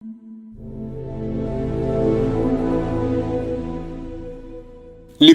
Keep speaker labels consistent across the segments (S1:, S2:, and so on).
S1: Le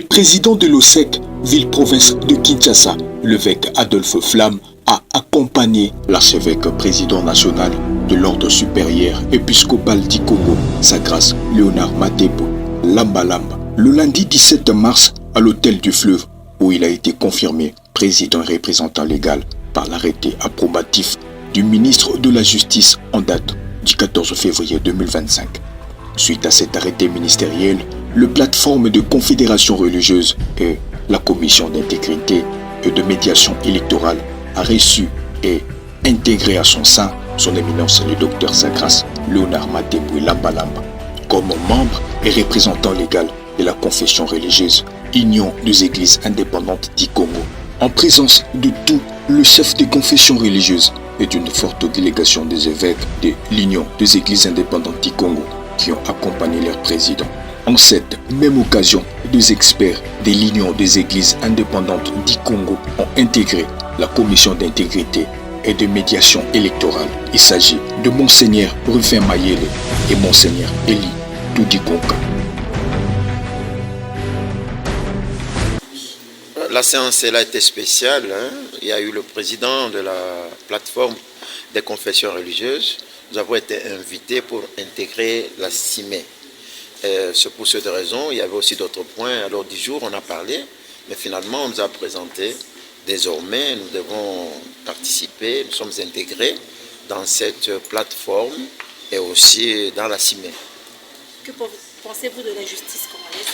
S1: président de l'OSEC, ville-province de Kinshasa, l'évêque Adolphe Flamme, a accompagné l'archevêque président national de l'ordre supérieur épiscopal du Congo, sa grâce Léonard Matebo Lamba Lamba, le lundi 17 mars à l'hôtel du Fleuve, où il a été confirmé président et représentant légal par l'arrêté approbatif du ministre de la Justice en date du 14 février 2025. Suite à cet arrêté ministériel, le plateforme de confédération religieuse et la commission d'intégrité et de médiation électorale a reçu et intégré à son sein son éminence le docteur sa grâce Léonard Matebo Lamba Lamba comme membre et représentant légal de la confession religieuse Union des Églises indépendantes du Congo, en présence de tout le chef des confessions religieuses et d'une forte délégation des évêques de l'Union des Églises indépendantes du Congo qui ont accompagné leur président. En cette même occasion, deux experts de l'Union des Églises indépendantes du Congo ont intégré la commission d'intégrité et de médiation électorale. Il s'agit de Monseigneur Rufin Mayele et Monseigneur Eli Toudikonka.
S2: La séance elle a été spéciale. Il y a eu le président de la plateforme des confessions religieuses. Nous avons été invités pour intégrer la CIME. C'est pour cette raison, il y avait aussi d'autres points. À l'ordre du jour, on a parlé, mais finalement, on nous a présenté. Désormais, nous devons participer, nous sommes intégrés dans cette plateforme et aussi dans la CIME.
S3: Que pensez-vous de la justice congolaise?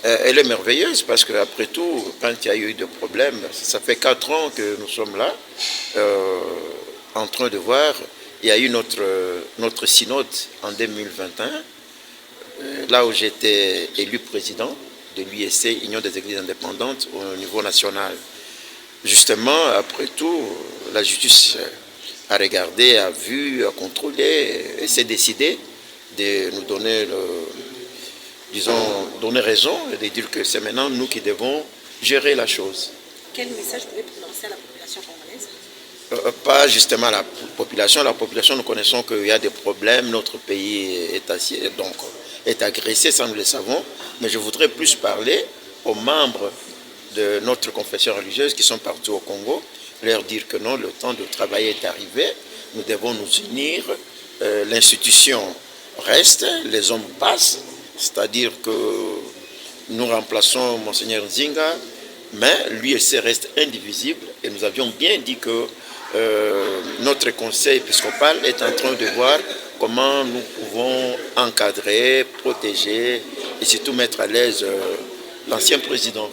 S2: Elle est merveilleuse parce qu'après tout, quand il y a eu des problèmes, ça fait 4 ans que nous sommes là, en train de voir. Il y a eu notre synode en 2021, là où j'étais élu président de l'USC, Union des Églises indépendantes, au niveau national. Justement, après tout, la justice a regardé, a vu, a contrôlé et s'est décidé de nous donner, donner raison et de dire que c'est maintenant nous qui devons gérer la chose.
S3: Quel message vous voulez lancer à la population congolaise?
S2: Pas justement à la population. La population, nous connaissons qu'il y a des problèmes, notre pays est agressé, ça nous le savons. Mais je voudrais plus parler aux membres de notre confession religieuse qui sont partout au Congo, leur dire que non, le temps de travailler est arrivé, nous devons nous unir, l'institution reste, les hommes passent, c'est-à-dire que nous remplaçons Monseigneur Nzinga, mais l'USC reste indivisible et nous avions bien dit que notre conseil épiscopal est en train de voir comment nous pouvons encadrer, protéger et surtout mettre à l'aise l'ancien président.